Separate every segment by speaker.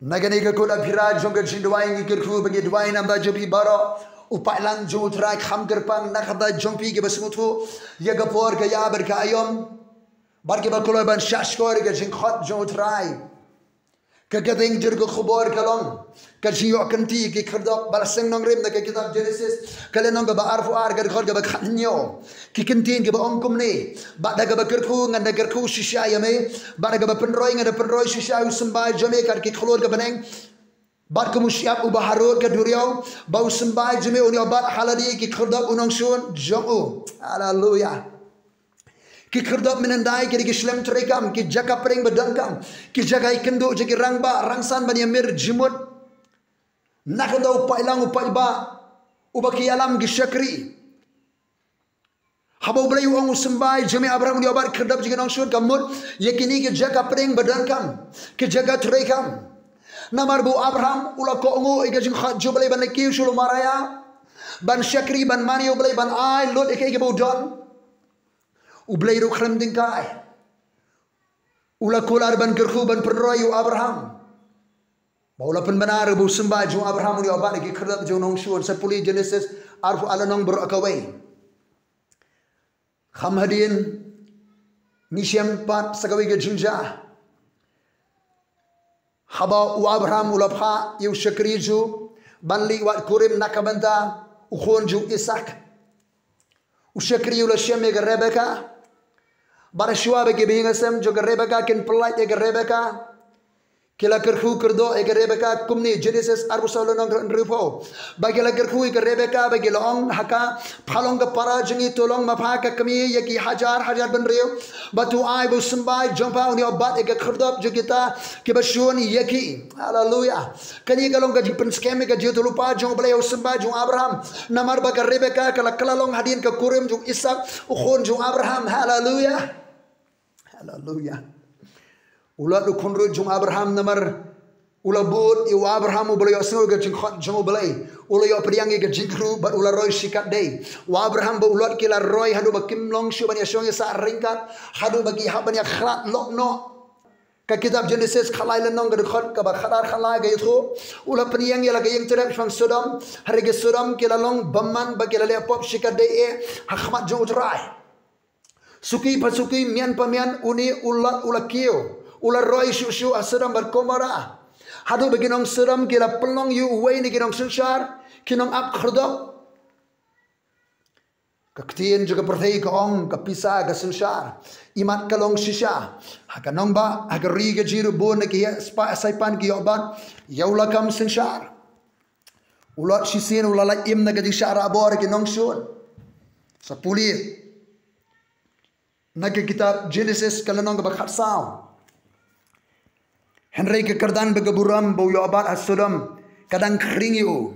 Speaker 1: Nagani ke kula phira jong ke jindwai ngi kerku bagi dwai nam da jobi baro upai lan jo trai kham gerpang nakada jongpi ke basmutu ya gapor ke ya ber ka ayom bar ke bakolo ban shashkor ke jing khot jo trai ke gading jir ko khobor kalong ke jiyo kanti ke khardok balaseng nong rem ke kitab Genesis kale nong ba arfu ar ke khor ke ba khanyo ki kantin ke ba ongkum ni ba da ke ba kerku ngan da kerku shisha yame ba da ke ba penroi ngan da penroi shisha usmbai jame kar ke khlor ke baneng bat kemusiap ubah harut ke duriau bau sembai jeme unia bat haladi ki khardap unong sun jongu haleluya ki khardap menandai ki slem terekam ki jaka pering bedangkam ki jaga ikendo jeki rangba rangsan bani amir jimut nakanda upai lang upai ba ubaki alam ki syakri habau belai uang sembai jeme abraham unia bat khardap jeki nong sun kamut yakini ki jaka pering bedangkam ki jaga terekam namar bu Abraham ula kongo ega jing khat jo balai ban kiu shulu maraya ban syakri ban mani balai ban ai lot eke bu don u balai ru khrem ding kai ula kolar ban kerku ban perroyu Abraham baula pen benar bu sembah jo Abraham ni obat eke khrab jo nong shuan sepuli Genesis arfu ala nong ber akawai kham hadin misiam pat sagawi ge jinja haba u Abraham ulapha yu shakriju banli wat kurim nakabanta ukhonju Isak u shakri ula sheme ge Rebeka barashwa be ge bingasem jo ge Rebeka ken pelait ge Rebeka kila kerhu kerdo ge Rebeka kumni Genesis arbusalo nang ripo bagi la kerhu ge Rebeka bagi long haka phalong ge para jingi tolong mapha ka kami yaki hajar ban riu batu ai bu sembai jompa uni obat ge kherdop jo kita ke bashun yaki haleluya kani galong ge pen skeme ge jo lupa jong balai sembai jong Abraham namar ba ge Rebeka kala kalalong hadin ke kurim jong Isak ukhon jong Abraham haleluya haleluya ulat ukhonru jong Abraham namar ula bud i Abraham boleh asno ge jing khot jong balai ula yo priang ge jingru bat ula roy sikat dei wa Abraham ba ulat kila roy hadu ba kim long shu ban ya shong sa ringkat hadu bagi ha ban ya khrat lokno ka kitab Genesis khalai lenong ge khot ka ba khadar khalai ge thu ula priang ya la ge yang terap shang Sodom hari ge Sodom kila long baman ba kila le pop sikat dei e khmat jong utrai suki pasuki mian pamian uni ulat ula kio ula roy shu asadam berkomara hadu beginong seram kila pelong yu uway ni kinong sensar kinong ap kherdok kaktian juga perthai ka ong ka pisa ka sensar imat kalong shisha hakanong ba agari ga jiru bon ki spa saipan ki obat yaulakam sensar ulat shisin ulala im na ga di syara bor kinong shun sapuli naga kitab Genesis kalanong ba khatsau Henry ke kerdan begaburam bau yobat asudam kadang keringi u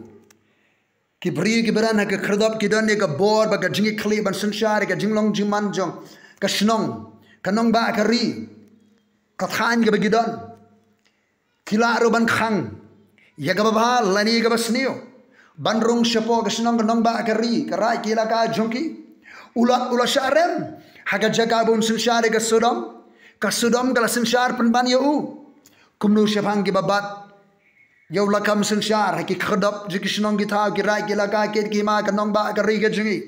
Speaker 1: kibri kiberan ke kerdap kidan ke bor baga jingi kli ban sensyar ke jinglong jiman jong ke snong kanong ba kari kathan ke begidan kila ban khang ya ga ba lani ga basnio bandrung syapo ke snong kanong ba kari karai kila ka jongki ulat ula syarem haga jaga bun sensyar ke sudam ka sudam kala sensyar penban ya u kumnu syafang ki babat yau lakam sensar ki khadap ji kisnong ki tha ki rai ki laka ke ki ma kanong ba ka ri ke jingi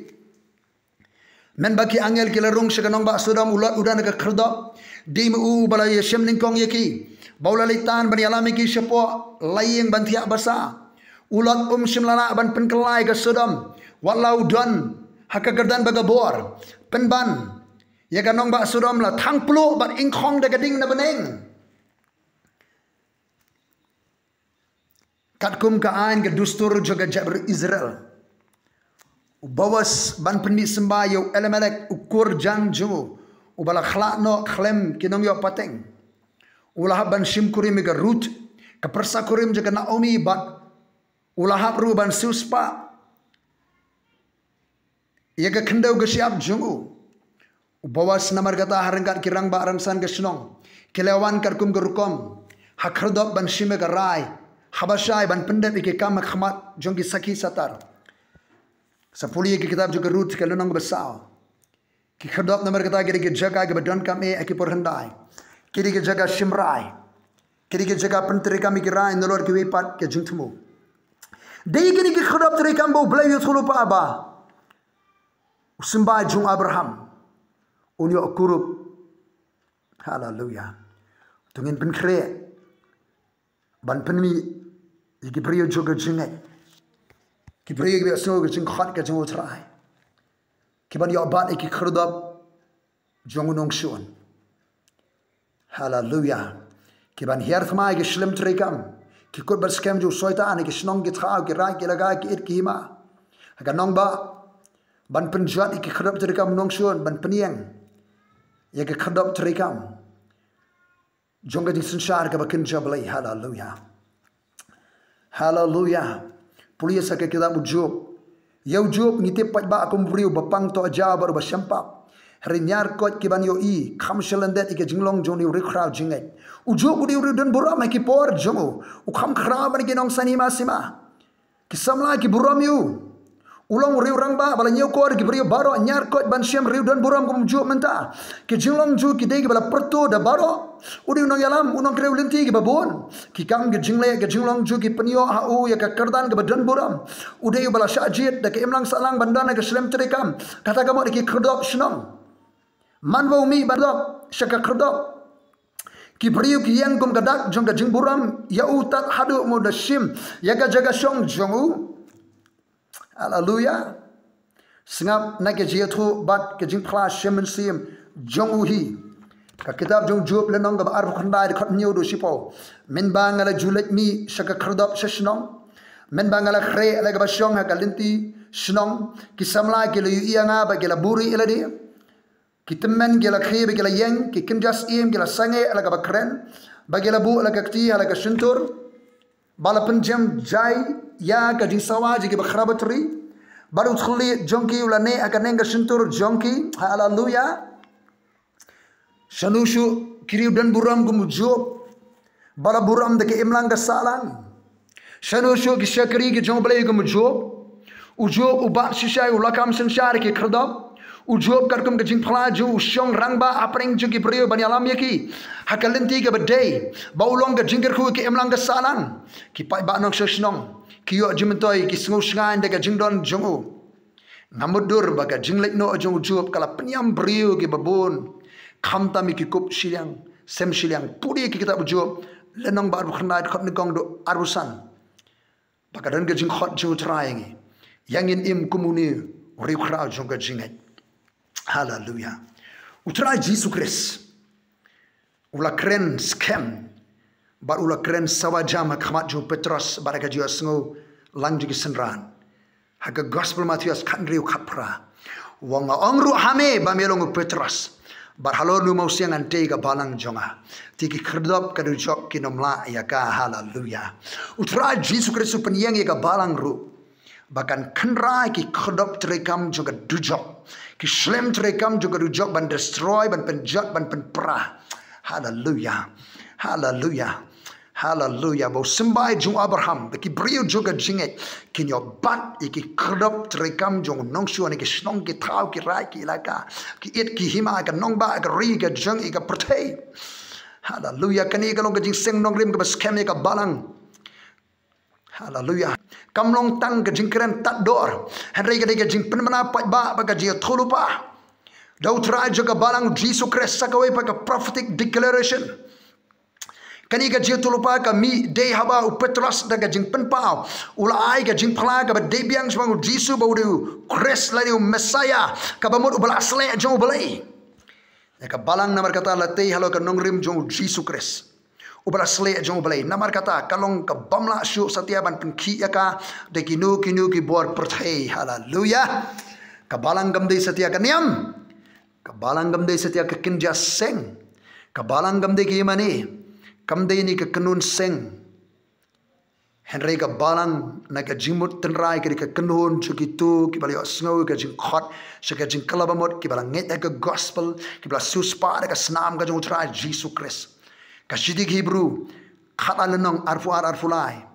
Speaker 1: men ba ki angel ki larung se kanong ba sudam ulat udan ka khadap dim u bala ye shem ning kong ye ki baula litan ban alami ki syapo laying ban tiak basa ulat shimlana ban penkelai ka sudam walau dan haka gerdan bagabor penban ye kanong ba sudam la thang plu bat ingkhong da gading na beneng katkum ka ain ke dustur juga jabr Israel bawas ban pendi sembayo Elimelek ukur janju ubala khlakno khlem kinong yo pateng ulah ban shimkurim ke Rut ke persakurim juga Naomi bat ulah ru ban suspa ye ke kendau ke siap jungu bawas namar kata harengkat kirang ba rangsan ke snong kelewan katkum ke rukom hakhrdop ban shime ke rai habashai ban pendep ke kam khmat jongki saki satar sapuli ke kitab juga Rut ke lenong besau ki khadap namar kata ke jaga ke badan kam e ki porhandai kiri ke jaga Shimrai kini ke jaga penteri kami kira indolor ke wepat ke jingtemu dei kini ke khadap teri kambo belai yutulu pa aba sembah jung Abraham unyo kurup haleluya tungin penkre ban penmi iki brio joga jingai ki brio ke so ke jing khat ke jung utrai ki ban yo bat iki khadap jung nong shon haleluya ki ban hier thma ke shlim trekam ki kot bar scam jo soitan ke snong ke thao ke ra ke laga ke it ki ma aga nong ba ban penjat iki khadap trekam nong shon ban peniang ya ke khadap trekam jong ke sansar ke bakin jablai haleluya haleluya pulia sa ke kitab Job yau Job ngite pat ba akum brio bapang to aja bar ba syampak hari nyar kot ki ban yo i kham shalandet ike jinglong joni ri khrau jingai ujo budi ri dan buram ki por jongo u kham khrau ban ki nong sani ma sima ki samla ki buram yu ulong ri rang ba bala nyau kor ki brio baro nyar kot ban syam ri dan buram kum jo menta ki jinglong ju ki de ki bala perto da baro udi unong yalam unong kreu linti ki babon ki kam ki jingle ki jinglong ju ki penyo ha u ya ka kardan ke badan buram ude yu bala syajit da ke imlang salang bandana ke slem terekam kata kamu ki khrdop shnong manwa umi badok syaka khrdop ki brio ki yang kum gadak jong ka jingburam ya utat hadu mo da shim ya ga jaga shong jongu haleluya sengap na ke jiatu bat ke jing phla shim sim jongu hi ka kitab jong Job le nong ga ar khandai khat nyu do sipo men bangala julet mi syaka khrdop shnong men bangala khre la ga shong ha kalinti shnong ki samla ke lu ianga ba ke la buri eladi kitemen gela khebe gela yang ki kinjas im gela sange ala ka bakren bagela bu ala ka kti ala ka shintur bala penjam jai ya ka jing sawaji ki bakhrabatri baru khli jonki ulane akanenga shintur jonki haleluya shanushu kiriu dan buram gum Job bala buram de ke imlang ka salang shanushu ki shakri ki jong blay gum Job ujo uba shishay ulakam sanshar ki khrdab Job karkum ke jing phla ju shong rangba apreng ju ki brio ban alam yaki hakalenti ke badai baulong ke jingker khu ke emlang ke salan ki pai ba nong shnong ki yo jimtoi ki sngu shngan de ke jingdon jongu namudur ba ka jinglek no jong Job kala penyam brio ki babon khamta mi ki kup silang sem silang puri ki kitab Job lenong ba khna khot ni gong do arusan ba ka dan ke jing khot ju trying yangin im kumuni ri khra jong ke jingai haleluya utra Jesus Christ ula kren scam bar ula kren sawajam khamat jo Petros baraka jo sngo lang ju senran haga gospel Matius khandriu khapra wanga ongru hame ba melong Petros bar halor nu mau siang ante ga balang jonga tiki khrdop ka jok kinomla ya ka haleluya utra Jesus Christ penyang ya ga balang ru bahkan khandra ki khodop trekam juga dujok ki slem trekam juga dujok ban destroy ban penjat ban penperah haleluya haleluya haleluya bo sembai jung Abraham ki brio juga jinget kinyo bat ki khodop trekam jong nong shuan ki snong ki thau ki rai ki laka ki it ki hima ka nong ba ka ri ka jang ka prthei haleluya kani ka long ka jing seng nong rim ka scam ka balang haleluya kamlong tang ke jingkren tak dor henry ke jing penmana pat ba ka ji thulupa dau trai jaga balang Jesus Christ sakawai pa ka prophetic declaration kani ka ji thulupa ka mi day haba u Petros da ka jing penpau ulai ka jing phla ka ba day biang smang Jesus ba u Christ la u Messiah ka ba mod bala asle jong balai ka balang namar kata latei halo ka nongrim jong Jesus Christ ubala sle jong balai namar kata kalong ka bamla syu satyaban penkhi yaka de kinu ki bor perthei haleluya ka balang gamdei satya ka niam ka balang gamdei satya ka kinja seng ka balang gamdei ki mani kamdei ni ka kanun seng henry ka balang na ka jimut tenrai ka kanun chukitu ki balio sngo ka jing khot ka jing kalabamot ki balang nget ka gospel ki bala suspa ka snam ka jong trai Jesus Christ kasidik Hebrew khatalanong arfulai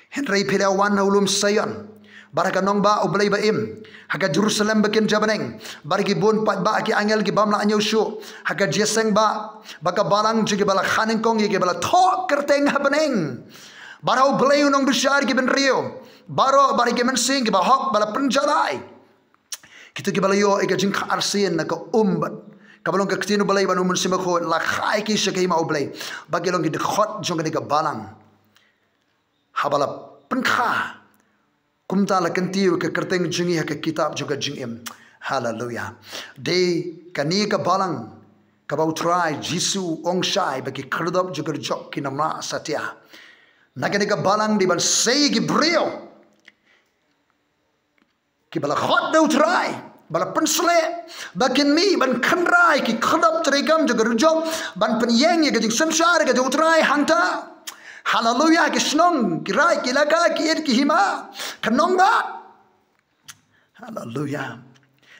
Speaker 1: henry pila wan ulum sayon Baraka nong ba ublay ba im. Haka Jerusalem bakin jabaneng. Baraki bun pat ba aki angel ki bamla anyo shu. Haka jeseng ba. Baka balang jiki bala khaning kong yiki bala thok kerteng habaneng. Barau blay unong bishar ki ben rio. Baro baraki men sing ki ba hok bala penjalai. Kita ki bala yo ika jing arsin na ka umbat. Kabalong ka ktino balay ba numun simako la khai ki siya ma ublay. Bagilong ki dekhot jong ka balang. Habala penkha. Kumta la kentiu ke kerteng jingi ha ke kitab juga jingim. Hallelujah. De kani ka balang ka bau try Jisu ong shai bagi kerdop juga jok kinamra satya. Nagani ka balang di ban sei ki brio. Ki bala khot do try. Bala pensle bakin mi ban khandrai ki kerdop trigam juga jok ban penyeng ya ke jing samsar ke try hanta. Hallelujah kisnong kirai kilaka kiir kihima kanong ba. Hallelujah.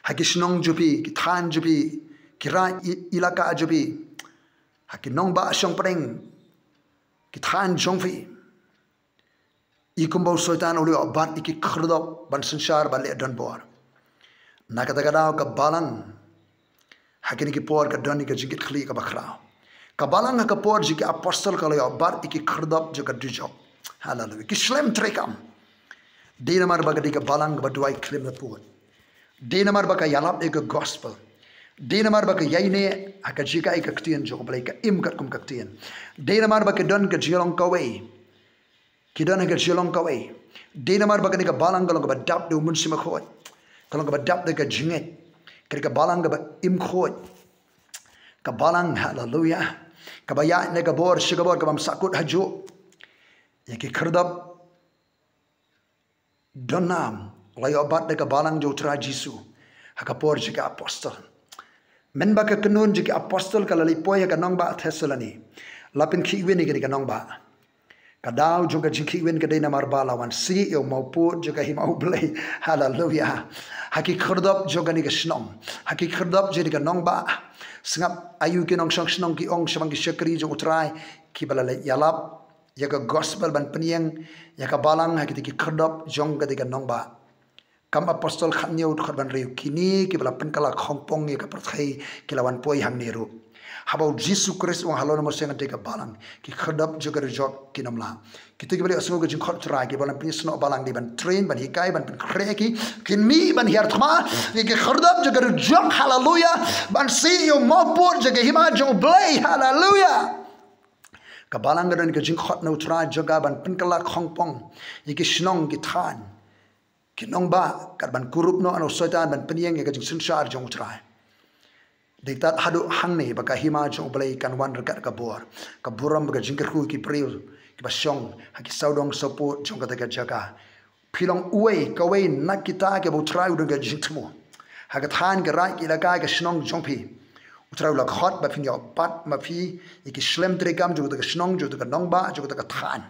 Speaker 1: Hakisnong jupi kithan jupi kirai ilaka jupi. Hakinong ba syong preng kithan jongfi. Ikumbau soitan uli obat iki khrdop ban sansar ban le don bor. Nakatagadaw ka balang hakini ki por ka doni ka jingit khli ka bakrao. Kabalang ha kapor jiki apostol kalau ya bar iki khrdap juga dijok. Hallelujah. Ki shlem trekam. Dinamar baga di kabalang baduai klim naput. Dinamar baga yalap ega gospel. Dinamar baga yaine aka jika ika ktien jok balai ka im kat kum ktien. Dinamar baga don ka jilong kawai. Kidon ka jilong kawai. Dinamar baga di kabalang kalau ka badap do mun simakot. Kalau ka badap de ka jinget. Kiri kabalang ka im khot. Kabalang hallelujah. Kabaya ne gabor shigabor kabam sakut haju. Yaki khrdap donam layo bat ne kabalang jo tra Jisu. Hakapor jika apostol. Men baka kenun jika apostol kalali poya kanong ba Thessaloni. Lapin kiwini kini kanong ba. Kadau juga jiki win kadai namar balawan si yo maupun juga himau belai. Hallelujah. Haki khrdap juga ni kesnong. Haki khrdap jadi kanong ba. Sengap ayu kinong syang senong ki ong syang ki syakri jong utrai ki balale yalap ya ka gospel ban penyeng ya ka balang ha ki khrdap jong ka diga nong ba kam apostol khanyo khadban riu kini ki bala penkala khongpong ya ka prathai ki lawan poi hang niru habau Jisu Kristus wang halon mo senga diga balang ki khrdap juga rejok kinamla kita ki bali asmo ka jing khot trai ki balang prisno balang di ban train ban hikai ban kreki kin mi ban hiar thma ki khrdap juga rejok hallelujah ban si yo mopur juga hima jong blai hallelujah kabalang gadan ka jing khot no trai juga ban penkala khongpong yiki snong ki than kinong ba kat ban kurup no ano soitan ban penyeng ya ka jing sunsar jong trai Diktat hadu hang ni baka hima jong balai kan wan rekat kabor kaburam baka jingker ku ki priu ki basyong haki saudong sopo jong kata ka jaga pilong uwe kawai nak kita ke bu trai udang ka jingtmo haga than ka rai ki laka ka snong jong pi utrau la khot ba fin yo pat ma pi iki slem trekam jong ka snong jong ka nong ba jong ka than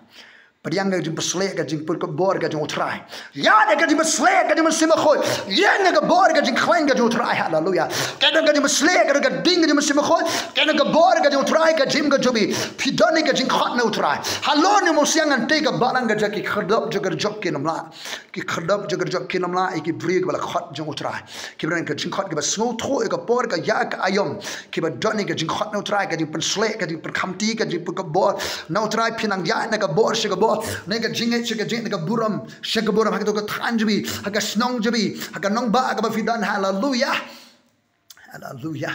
Speaker 1: Padiang ka jing pesle ka jing put ka bor ka jing utrai. Ya ne ka jing pesle ka jing sima khoi. Ya ne ka bor ka jing khlain ka jing utrai. Hallelujah. Ka ka jing pesle ka ding ka jing sima khoi. Ka ka bor ka jing utrai ka jing ka jobi. Pidani ka jing khot na utrai. Hallo ne mo siang ante ka balang ka jaki khardap jagar jok ki namla. Ki khardap jagar jok ki namla iki bri ka bala khot jing utrai. Ki bran ka jing khot ka ba sngo tho ka bor ka ya ka ayom. Ki ba doni ka jing khot na utrai ka jing pesle ka jing perkhamti ka jing put ka bor na utrai pinang ya ne ka bor shi ka bor nega jinget shika jing nega buram shika buram haka to ka thanjbi haka snong jbi haka nong ba haka fidan hallelujah hallelujah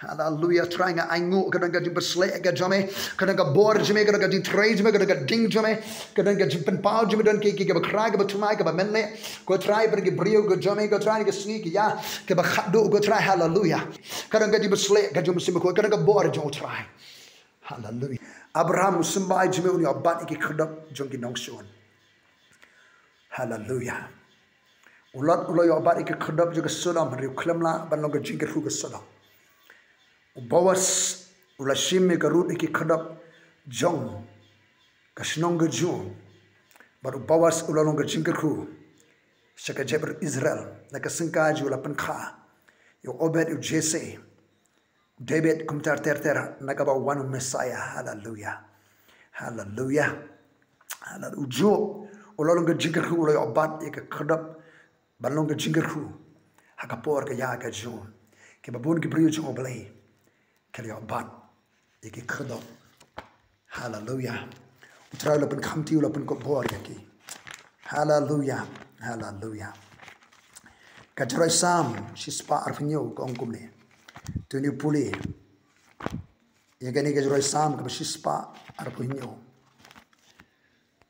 Speaker 1: hallelujah trying aingu kadang ka jing besle ka jame kadang ka bor jame kadang ka jing trade jame kadang ka ding jame kadang ka jing pen pau jame don ki ka kra ka tumai ka menne ko try ber ki brio ko jame ko try ka sni ki ya ka ba khadu ko try hallelujah kadang ka jing besle ka jum sim ko kadang ka bor jong try hallelujah Abraham sembai jeme uni obat iki khadap jongki nongson. Hallelujah. Ulat ulai obat iki khadap juga sodam riu klemla ban long jingker hu sodam. Ubawas ulashim ka rut iki khadap jong kasnong jong. Baru bawas ulalong jingker hu. Saka jeber Israel naka sengkaj ula penkha. Yo obed u Jesse. David kumtar ter nakaba one Messiah hallelujah hallelujah hallelujah ulolong ke jingkar ku ulai obat ke kedap balong ke jingkar ku hakapor ke ya ke jo ke babun ke brio jo oblay ke obat ke kedap. Hallelujah. Utrai lapan khamti lapan ko bor ki. Hallelujah. Hallelujah. Kajarai sam sispa arfinyo ko ongkum ni. Tuni puli. Ya gani kajarai sam ka sispa arfinyo.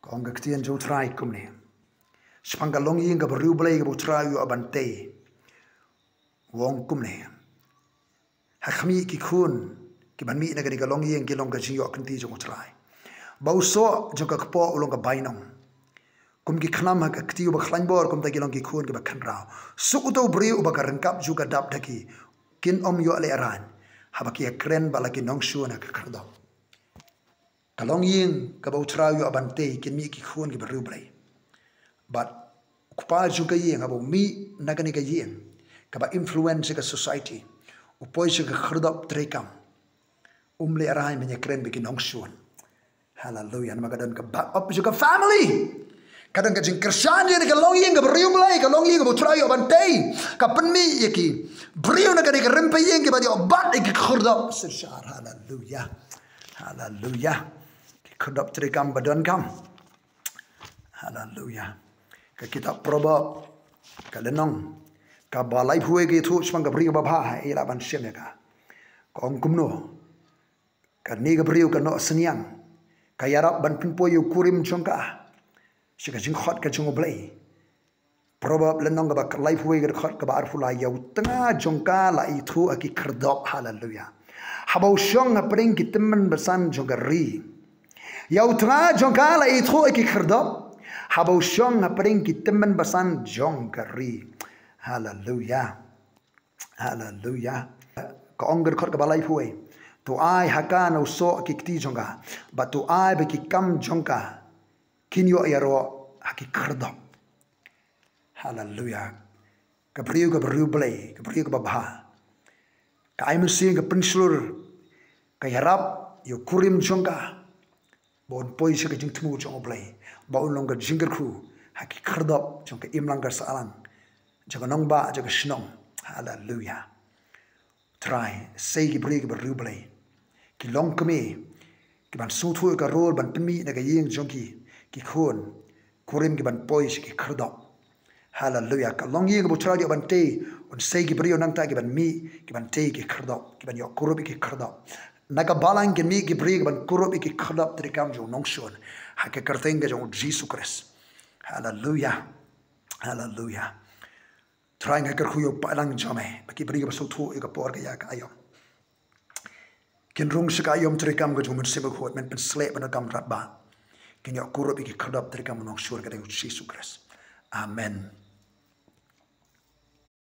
Speaker 1: Ko ong ktian jo trai kum ni. Spangalong yin ka beriu blai ka utrai yu abante. Wong kum ni. Hakmi ki kun ki ban mi na gani ka long yin ki long ka jiyo kanti jo utrai. Bau so jo ka kpo ulong ka bainong. Kum ki khnam ha ka ktiu ba khlan bor kum ta ki long ki khun ki ba khan rao su uto bri u ba ka rangkap ju ka dap daki kin om yo le aran ha ba ki kren ba la ki nong shu na ka khardam ka long yin ka ba utra yo abante kin mi ki khun ki ba ru blai but kupa ju ka yin ha ba mi na ka ni ka yin ka ba influence ka society u poi ju ka khardap trekam le aran me kren bi ki nong shu. Hallelujah. Nama kadang ka back up juga family. Kadang ka jing Christian je ka long yeng ka beriu blai ka long yeng ka butrayo bantai ka penmi yeki beriu na ka ni ka rempe yeng ka badi obat ki khurdap sirshar. Hallelujah. Hallelujah. Ki khurdap trikam badan kam. Hallelujah. Ka kitab Probab ka lenong ka balai huwe ki thu smang ka beriu babha ila ban syem ka. Ka ong kumno ka ni ka beriu ka no senyang kayarap ban pinpo yu kurim chongka sika jing khot ka chung oblay probab lenong ka life way ka khot ka bar fula yu tanga jongka la i thu aki khrdop. Hallelujah. Habau shong ha pring ki timman basan jongari yu tanga jongka la i thu aki khrdop habau shong ha pring ki timman basan jongari. Hallelujah. Hallelujah. Ka ongger khot ka ba life way tu ai haka no so ki kti jonga ba tu ai be ki kam jonga kinyo yaro haki khardop. Hallelujah. Ka beriu blai ka beriu ka babha ka ai mesti ka penslur ka yarap yo kurim jonga bon poi se ka jing tmu jong blai ba ulong ka jingger khu haki khardop jong ka imlang ka salang jaga nong ba jaga shnong. Hallelujah. Try say ki beri ki beriu blai ki long kami ki ban su thu ka rol ban pmi na ka yeng jongki ki khon kurim ki ban poi ki khardop. Hallelujah. Ka long yeng bu tra di ban te on say ki beriu nang ta ki ban mi ki ban te ki khardop ki ban yo kurubi ki khardop na ka balang ki mi ki beri ki ban kurubi ki khardop tri kam jo nong shon ha ka karteng ga jo Jesus Christ. Hallelujah. Hallelujah. Trying ha kar khuyo palang jame baki beri ka su thu ka por ka ya ka ayom kin rung sika ayom trikam ka jumun sebe khot men pen slep na kam rat ba kin yo kurup ki khadap trikam nong shur ka de Jesus Christ. Amen.